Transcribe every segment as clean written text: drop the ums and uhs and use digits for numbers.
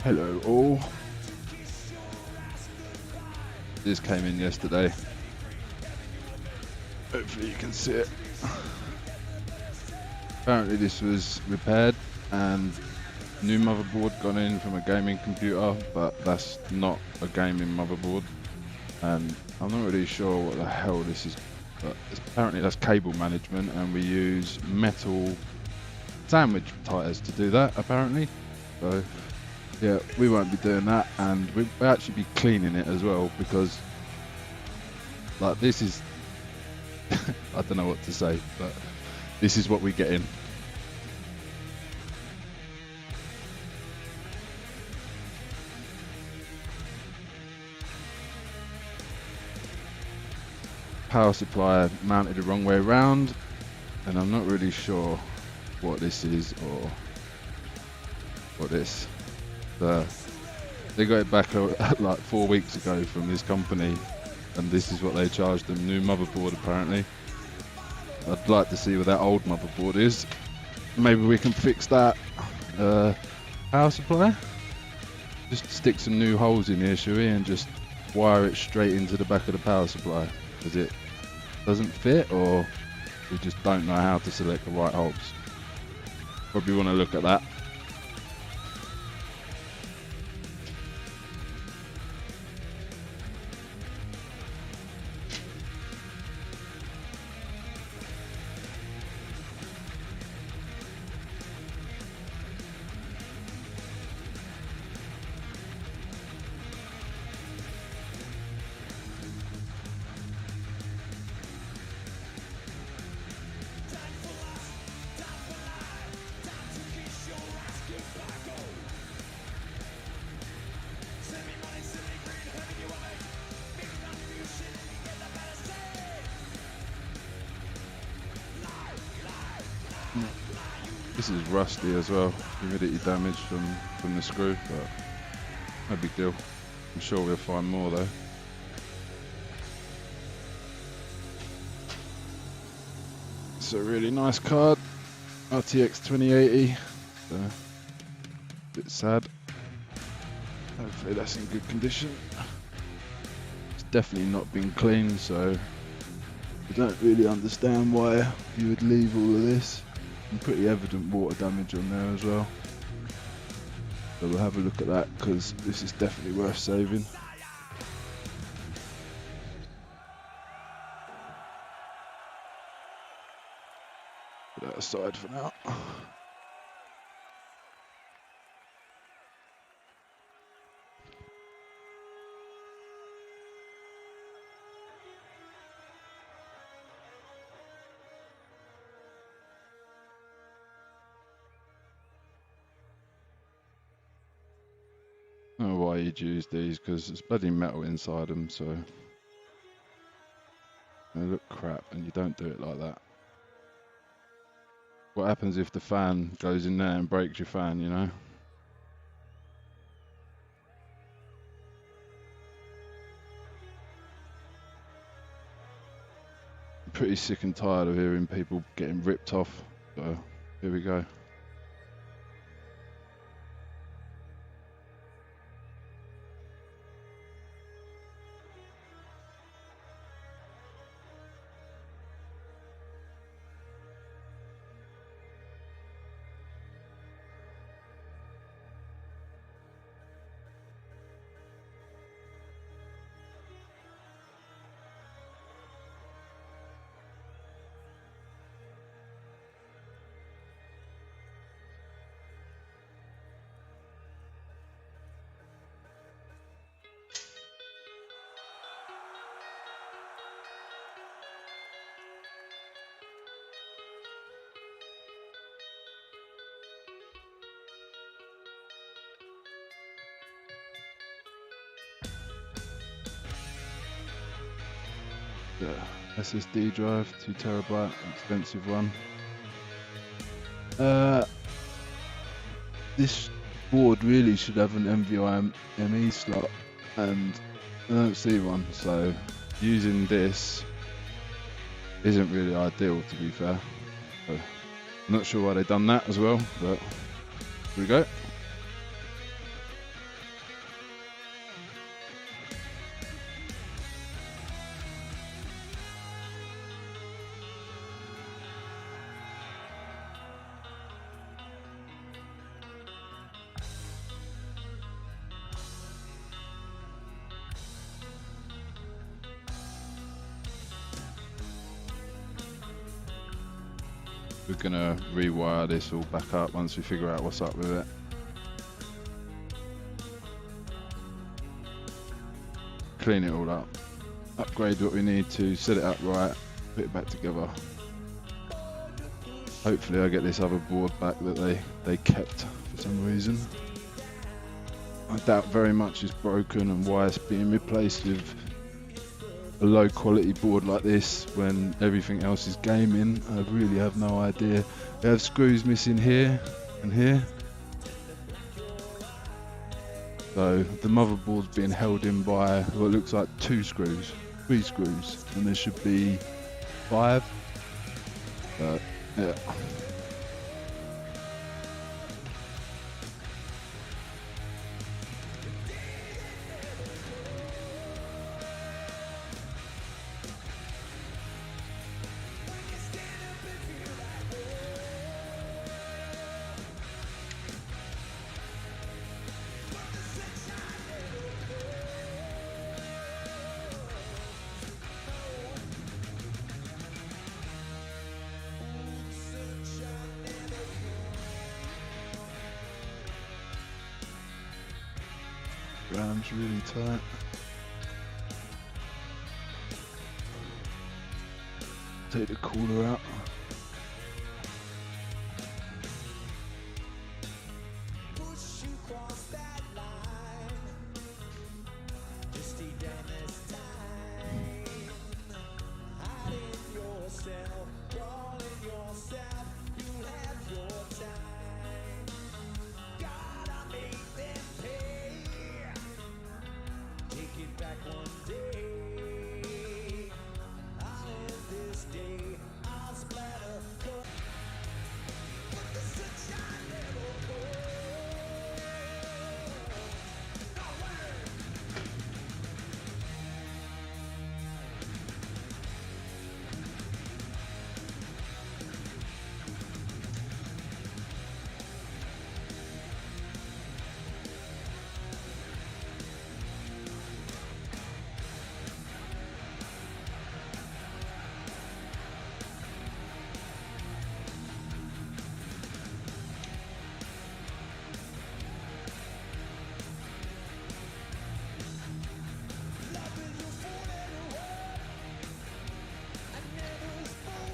Hello all. This came in yesterday. Hopefully you can see it. Apparently this was repaired and new motherboard gone in from a gaming computer, but that's not a gaming motherboard. And I'm not really sure what the hell this is, but apparently that's cable management, and we use metal sandwich ties to do that apparently. So yeah, we won't be doing that, and we'll actually be cleaning it as well, because like this is I don't know what to say, but this is what we get in. Power supply mounted the wrong way around, and I'm not really sure what this is or what this. They got it back like 4 weeks ago from this company, and this is what they charged them. New motherboard apparently. I'd like to see where that old motherboard is. Maybe we can fix that. Power supply? Just stick some new holes in here, shall we, and just wire it straight into the back of the power supply, because it doesn't fit, or we just don't know how to select the right holes. Probably want to look at that. This is rusty as well, humidity damage from the screw, but no big deal. I'm sure we'll find more though. It's a really nice card, RTX 2080. So, a bit sad. Hopefully that's in good condition. It's definitely not been cleaned, so I don't really understand why you would leave all of this. And pretty evident water damage on there as well. So we'll have a look at that, because this is definitely worth saving. Put that aside for now. I don't know why you'd use these, because it's bloody metal inside them, so they look crap, and you don't do it like that. What happens if the fan goes in there and breaks your fan, you know? I'm pretty sick and tired of hearing people getting ripped off, so here we go. SSD drive, 2 terabyte, expensive one. This board really should have an NVMe slot, and I don't see one, so using this isn't really ideal, to be fair. So I'm not sure why they've done that as well, but here we go. We're gonna rewire this all back up once we figure out what's up with it. Clean it all up, upgrade what we need to, set it up right, put it back together. Hopefully I get this other board back that they kept for some reason. I doubt very much it's broken and why it's being replaced with a low quality board like this when everything else is gaming. I really have no idea. We have screws missing here and here. So the motherboard's being held in by what looks like 2 screws, 3 screws, and there should be 5. But yeah. RAM's really tight. Take the cooler out.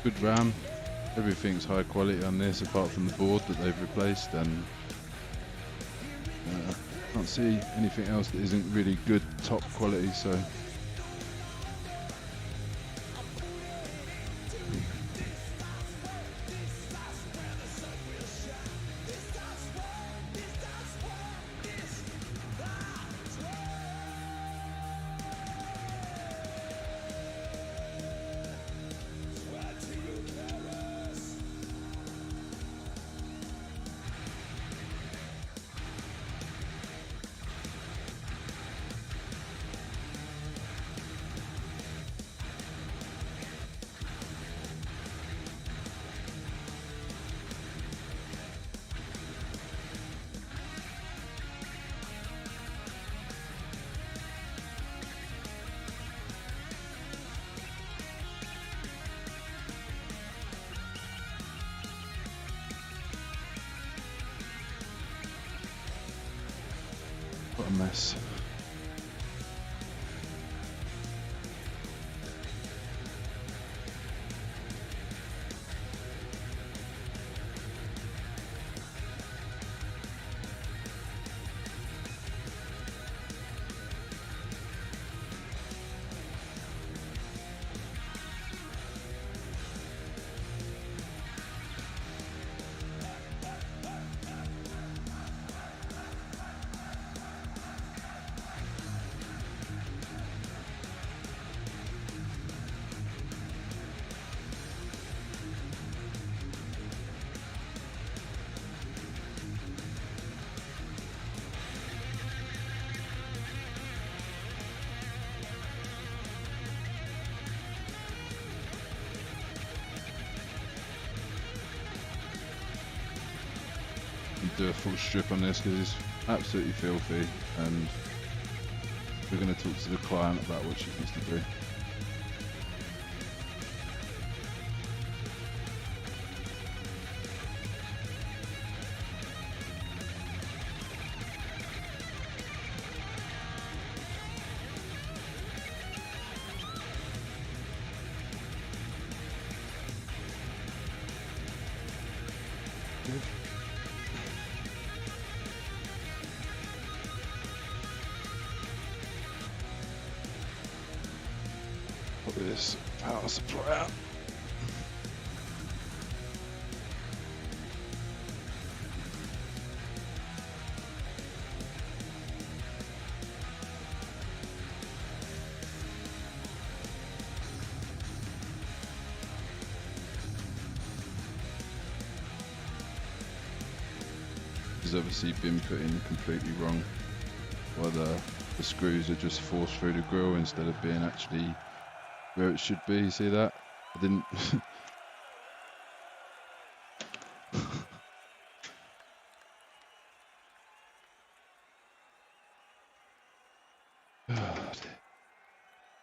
Good RAM, everything's high quality on this apart from the board that they've replaced, and can't see anything else that isn't really good top quality, so what a mess. Do a full strip on this because it's absolutely filthy, and we're going to talk to the client about what she needs to do. good. Put this power supply out. Has obviously been put in completely wrong, while the screws are just forced through the grill instead of being actually where it should be. You see that? I didn't.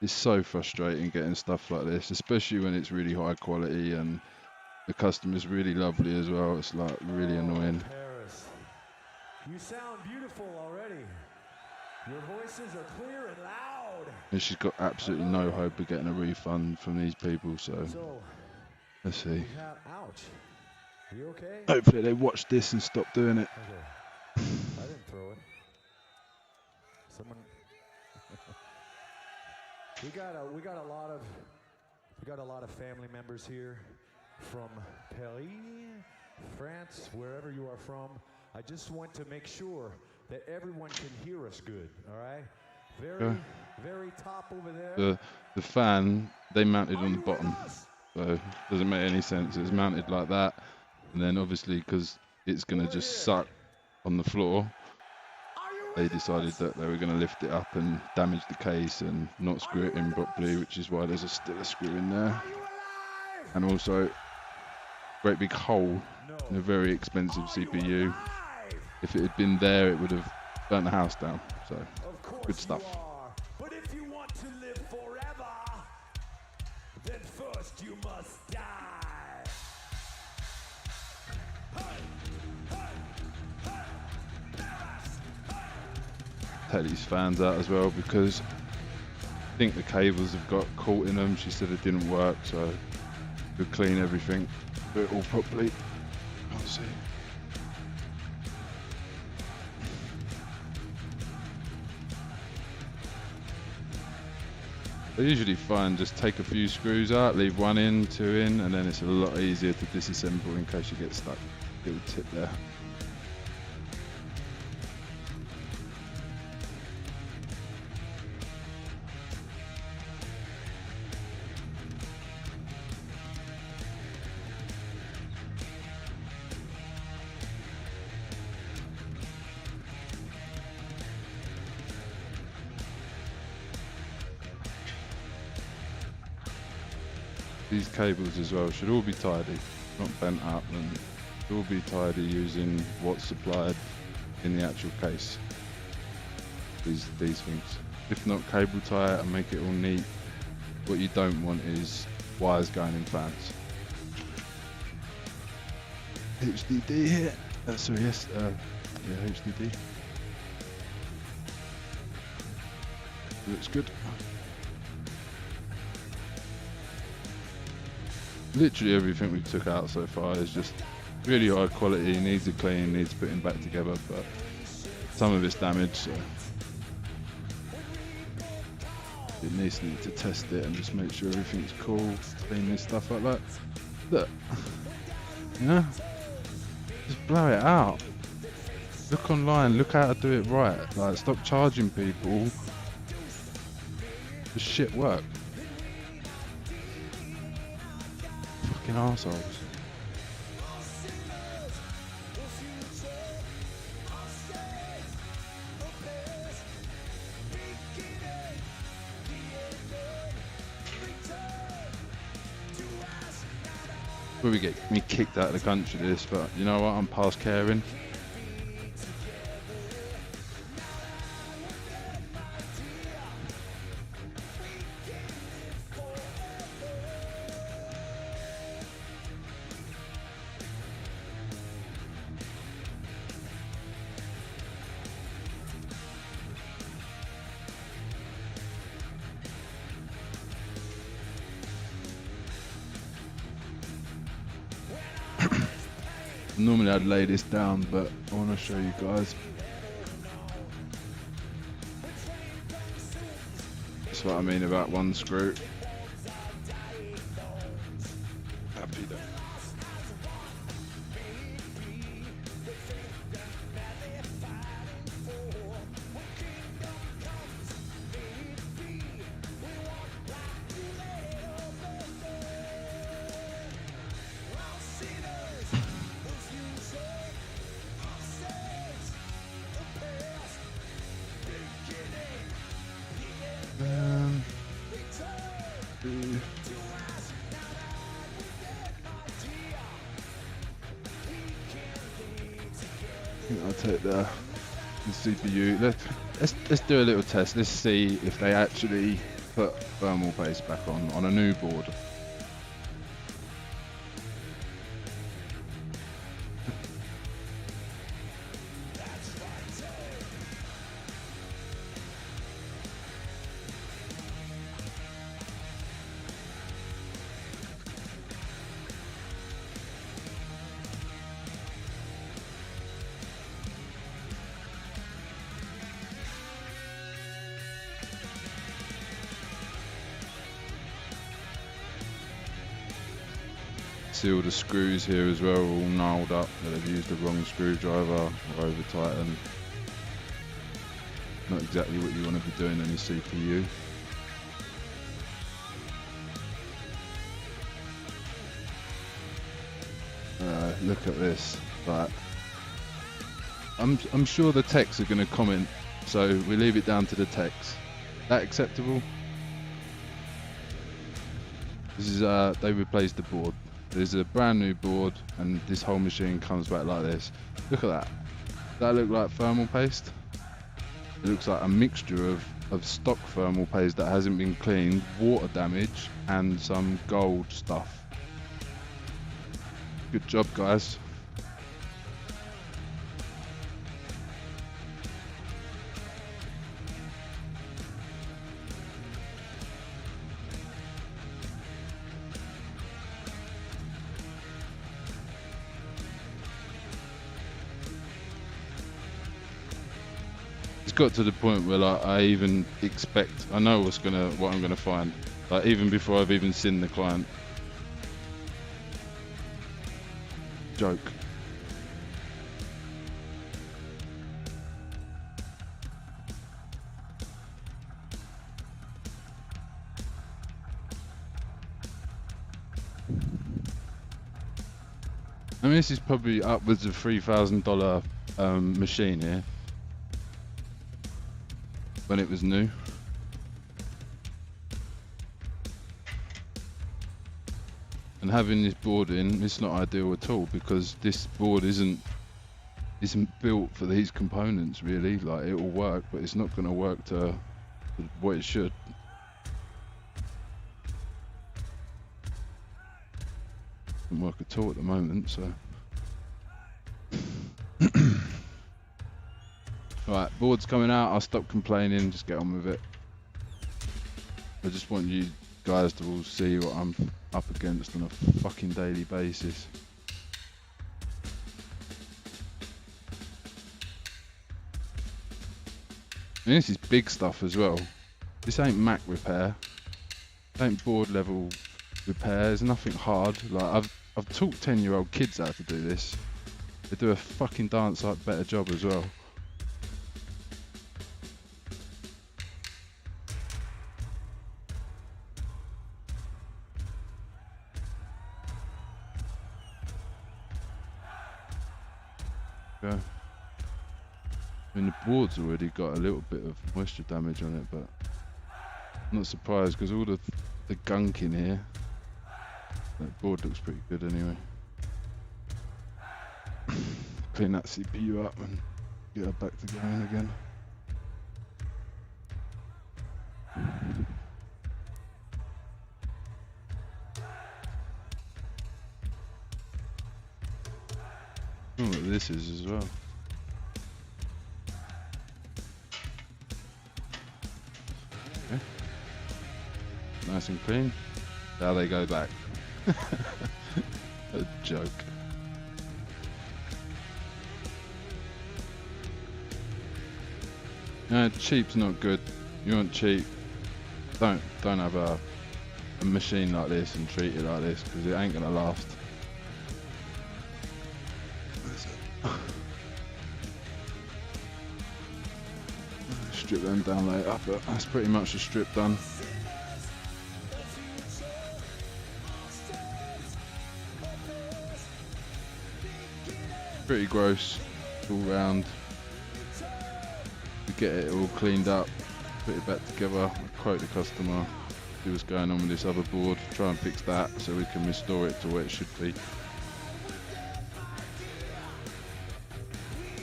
It's so frustrating getting stuff like this, especially when it's really high quality and the customer's really lovely as well. It's like really annoying. Paris, you sound beautiful already. Your voices are clear and loud. And she's got absolutely no hope of getting a refund from these people, so let's see. Ouch. You okay? Hopefully they watch this and stop doing it. Okay. I didn't throw it. Someone. we got a lot of family members here from Paris, France, wherever you are from. I just want to make sure that everyone can hear us good, all right? Very top over there. The fan, they mounted on the bottom, so it doesn't make any sense. It's mounted like that, and then obviously because it's going to just suck on the floor, they decided that they were going to lift it up and damage the case and not screw it in properly, which is why there's still a screw in there. And also, great big hole in a very expensive CPU. If it had been there, it would have burnt the house down. So, good stuff. But if you want to live forever, then first you must die. Take these fans out as well because I think the cables have got caught in them. She said it didn't work, so we'll clean everything, do it all properly. Can't see. I usually find just take a few screws out, leave one in, two in, and then it's a lot easier to disassemble in case you get stuck. Little tip there. These cables as well should all be tidy, not bent up, and should all be tidy using what's supplied in the actual case. These things. If not, cable tie it and make it all neat. What you don't want is wires going in fans. HDD here. Sorry, yes, yeah, HDD. Looks good. Literally everything we took out so far is just really high quality, needs a clean, needs putting back together, but some of it's damaged, so it needs to test it and just make sure everything's cool, clean this stuff like that. Look, yeah, just blow it out. Look online, look how to do it right. Like, stop charging people for shit work. Fucking arseholes. Probably get me kicked out of the country this, but you know what, I'm past caring. Normally I'd lay this down, but I want to show you guys. That's what I mean about one screw. Happy that. I think I'll take the CPU. Let's do a little test. Let's see if they actually put thermal paste back on a new board. See all the screws here as well, all gnarled up, that they've used the wrong screwdriver or over tightened. Not exactly what you want to be doing on your CPU. Look at this. Like, I'm sure the techs are going to comment, so we leave it down to the techs. That acceptable? This is they replaced the board. There's a brand new board and this whole machine comes back like this. Look at that. Does that look like thermal paste? It looks like a mixture of stock thermal paste that hasn't been cleaned, water damage, and some gold stuff. Good job, guys. Got to the point where like I even expect, I know what I'm gonna find, like even before I've even seen the client. Joke. I mean, this is probably upwards of $3,000 machine here. When it was new. And having this board in, it's not ideal at all because this board isn't built for these components really. Like, it will work, but it's not going to work to what it should. Doesn't work at all at the moment, so. Right, board's coming out, I'll stop complaining, just get on with it. I just want you guys to all see what I'm up against on a fucking daily basis. And this is big stuff as well. This ain't Mac repair. This ain't board level repair, there's nothing hard. Like, I've taught 10-year-old kids how to do this. They do a fucking dance like better job as well. I mean, the board's already got a little bit of moisture damage on it, but I'm not surprised because all the gunk in here. That board looks pretty good anyway. Clean that CPU up and get her back to going again. Oh, look, this is as well. Okay. Nice and clean. Now they go back. A joke. No, cheap's not good. You want cheap, don't have a machine like this and treat it like this, because it ain't gonna last. Strip them down later, but that's pretty much the strip done. Pretty gross all round. We get it all cleaned up, put it back together, quote the customer, see what's going on with this other board, try and fix that so we can restore it to where it should be.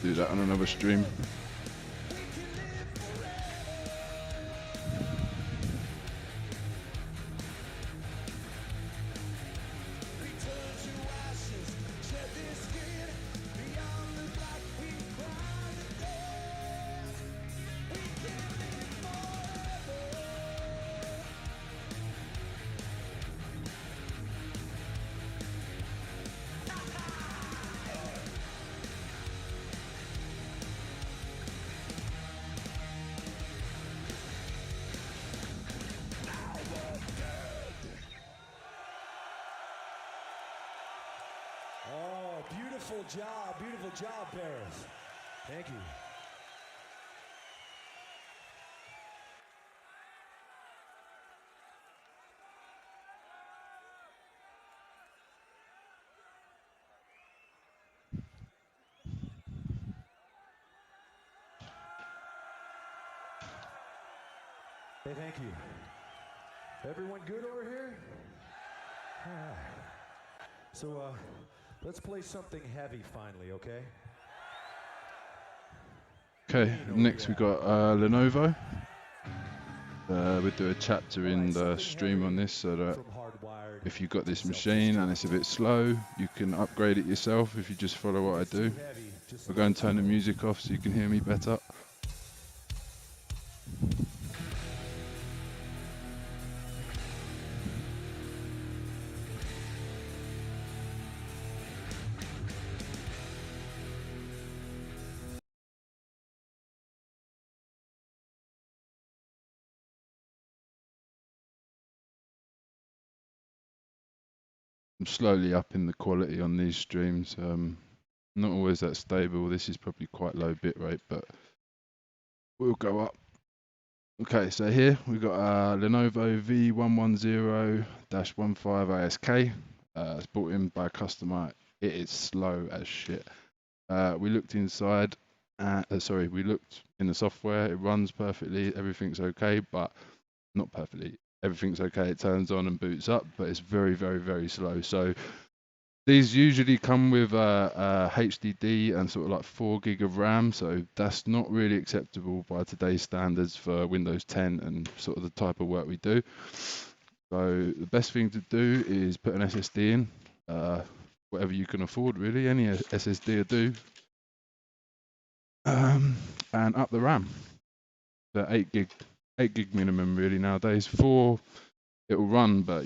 Do that on another stream. Beautiful job, Paris. Thank you. Hey, thank you. Everyone good over here? All right. So, let's play something heavy finally, okay? Okay, next we got Lenovo. We'll do a chapter in the stream on this, so that if you've got this machine and it's a bit slow, you can upgrade it yourself if you just follow what I do. I'll go and turn the music off so you can hear me better. I'm slowly upping the quality on these streams. Not always that stable. This is probably quite low bit rate, but we'll go up. Okay, so here we've got a Lenovo V110-15 ASK. It's brought in by a customer. It is slow as shit. We looked inside. We looked in the software. It runs perfectly. Everything's okay, but not perfectly. Everything's okay. It turns on and boots up, but it's very, very, very slow. So these usually come with a HDD and sort of like 4 gig of RAM, so that's not really acceptable by today's standards for Windows 10 and sort of the type of work we do. So the best thing to do is put an SSD in, whatever you can afford really, any SSD will do, and up the RAM. So 8 gig minimum really nowadays. 4 it'll run, but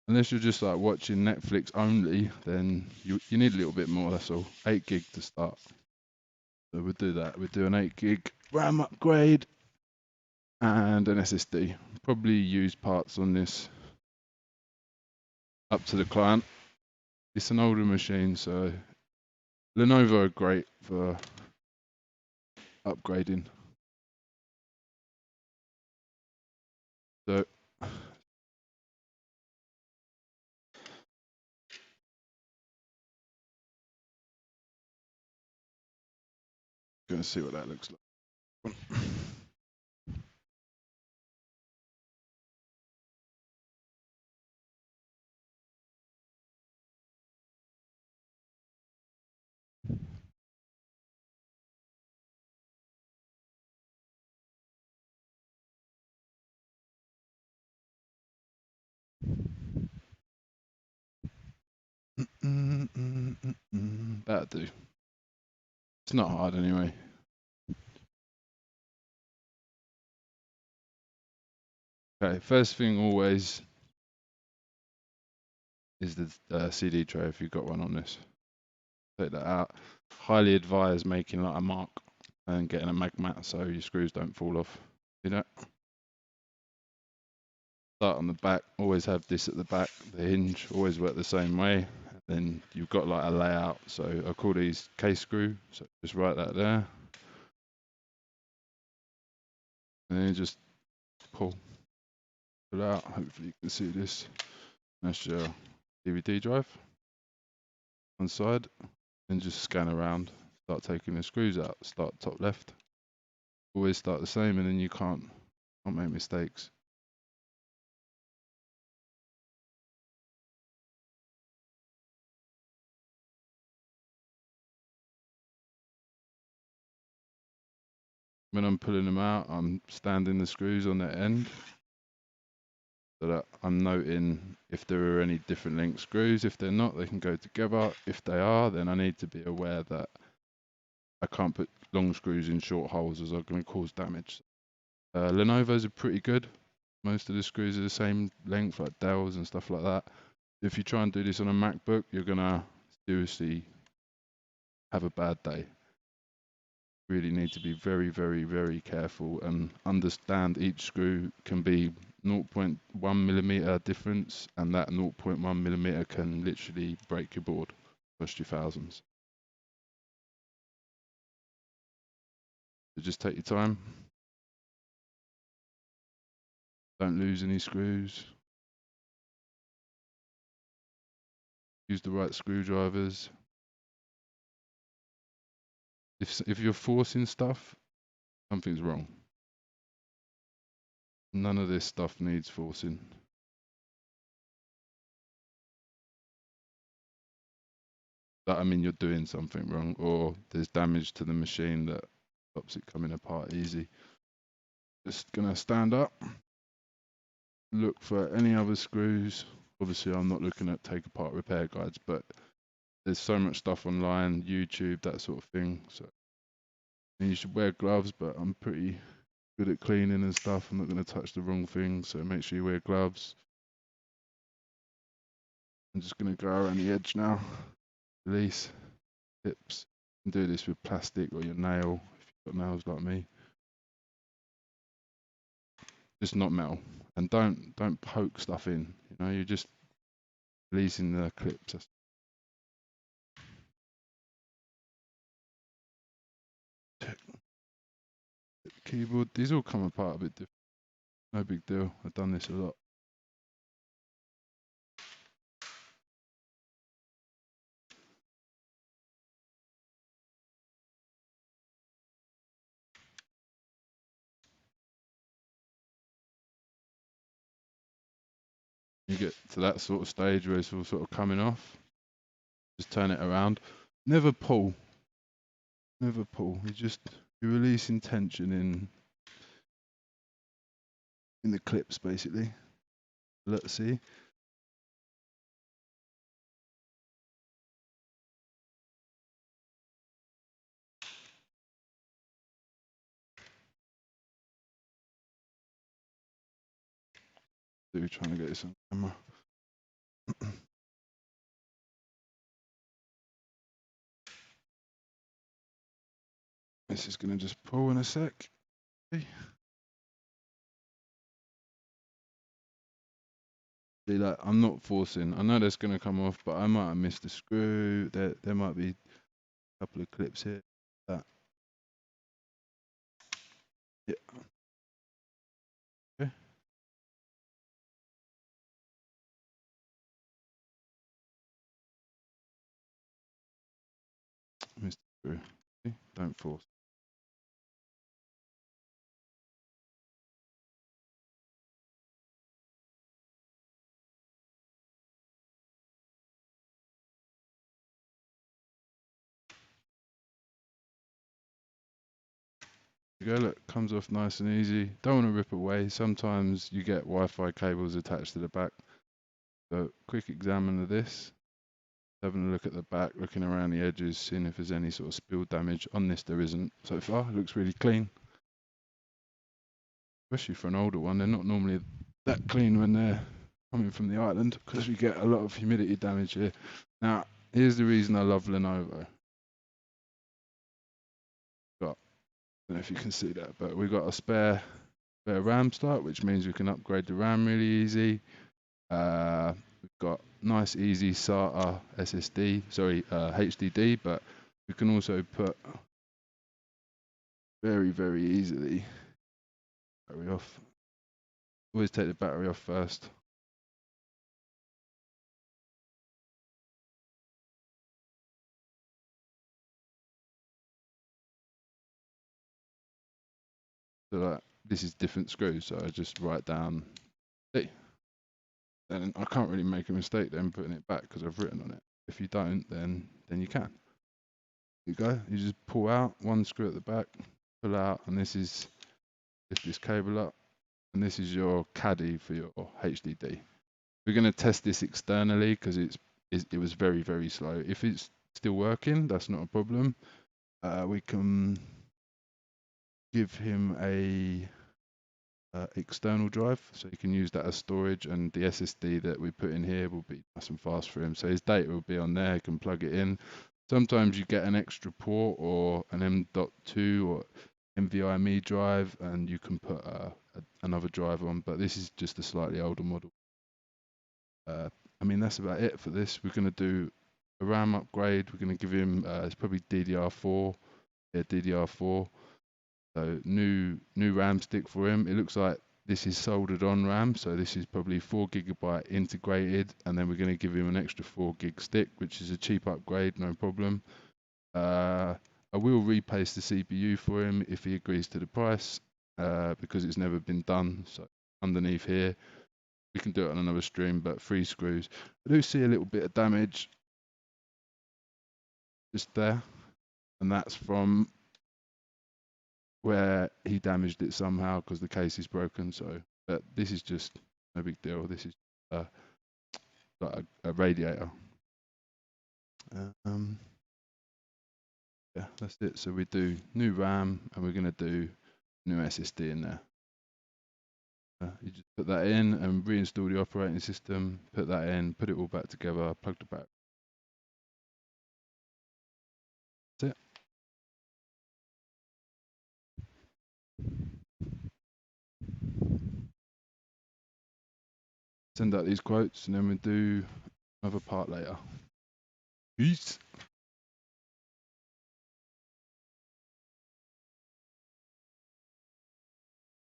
unless you're just like watching Netflix only, then you need a little bit more, that's all. 8 gig to start. So we'll do that. We'll do an 8 gig RAM upgrade and an SSD. Probably use parts on this up to the client. It's an older machine, so Lenovo are great for upgrading. So gonna see what that looks like. That'll do. It's not hard anyway. Okay, first thing always is the CD tray if you've got one on this. Take that out. Highly advise making like a mark and getting a mag mat so your screws don't fall off. See that? Start on the back, always have this at the back, the hinge, always work the same way. Then you've got like a layout, so I call these case screw, so just write that there. And then you just pull out, hopefully you can see this. That's your DVD drive, one side, and just scan around, start taking the screws out, start top left. Always start the same and then you can't make mistakes. When I'm pulling them out, I'm standing the screws on their end so that I'm noting if there are any different length screws. If they're not, they can go together. If they are, then I need to be aware that I can't put long screws in short holes as I'm going to cause damage. Lenovo's are pretty good. Most of the screws are the same length, like Dell's and stuff like that. If you try and do this on a MacBook, you're going to seriously have a bad day. Really need to be very, very, very careful and understand each screw can be 0.1 millimeter difference, and that 0.1 millimeter can literally break your board, cost you thousands. So just take your time. Don't lose any screws. Use the right screwdrivers. If you're forcing stuff, something's wrong. None of this stuff needs forcing. That I mean you're doing something wrong, or there's damage to the machine that stops it coming apart easy. Just gonna stand up, look for any other screws. Obviously I'm not looking at take apart repair guides, but there's so much stuff online, YouTube, that sort of thing. So and you should wear gloves, but I'm pretty good at cleaning and stuff. I'm not gonna touch the wrong thing, so make sure you wear gloves. I'm just gonna go around the edge now. Release, tips. You can do this with plastic or your nail if you've got nails like me. Just not metal, and don't poke stuff in. You know, you're just releasing the clips. Keyboard. These all come apart a bit different. No big deal. I've done this a lot. You get to that sort of stage where it's all sort of coming off. Just turn it around. Never pull. Never pull. You're releasing tension in the clips basically. Let's see. We're trying to get this on camera. This is going to just pull in a sec. Okay. See, like, I'm not forcing. I know that's going to come off, but I might have missed a screw. There might be a couple of clips here. That. Yeah. Okay. Missed a screw. Okay. Don't force. There you go, look, comes off nice and easy. Don't want to rip away. Sometimes you get Wi-Fi cables attached to the back. So quick examine of this. Having a look at the back, looking around the edges, seeing if there's any sort of spill damage. On this there isn't so far. It looks really clean. Especially for an older one. They're not normally that clean when they're coming from the island because we get a lot of humidity damage here. Now, here's the reason I love Lenovo. Got don't know if you can see that, but we've got a spare RAM slot, which means we can upgrade the RAM really easy. We've got nice easy SATA SSD, sorry, HDD, but we can also put very easily battery off. Always take the battery off first. So like, this is different screws, so I just write down D. Then I can't really make a mistake then putting it back because I've written on it. If you don't, then you can. You go, you just pull out one screw at the back, pull out, and this is, lift this cable up, and this is your caddy for your HDD. We're going to test this externally because it was very slow. If it's still working, that's not a problem. We can give him a external drive, so you can use that as storage, and the SSD that we put in here will be nice and fast for him. So his data will be on there, he can plug it in. Sometimes you get an extra port or an M.2 or NVMe drive, and you can put another drive on, but this is just a slightly older model. I mean, that's about it for this. We're going to do a RAM upgrade. We're going to give him, it's probably DDR4. Yeah, DDR4. So new RAM stick for him. It looks like this is soldered on RAM. So this is probably 4GB integrated. And then we're going to give him an extra 4GB stick, which is a cheap upgrade, no problem. I will replace the CPU for him if he agrees to the price, because it's never been done. So underneath here, we can do it on another stream, but 3 screws. I do see a little bit of damage just there, and that's from where he damaged it somehow because the case is broken. So, but this is just no big deal. This is like a radiator. Yeah, that's it. So we do new RAM, and we're going to do new SSD in there. You just put that in and reinstall the operating system, put that in, put it all back together, plug the back. That's it. Send out these quotes, and then we'll do another part later. Peace.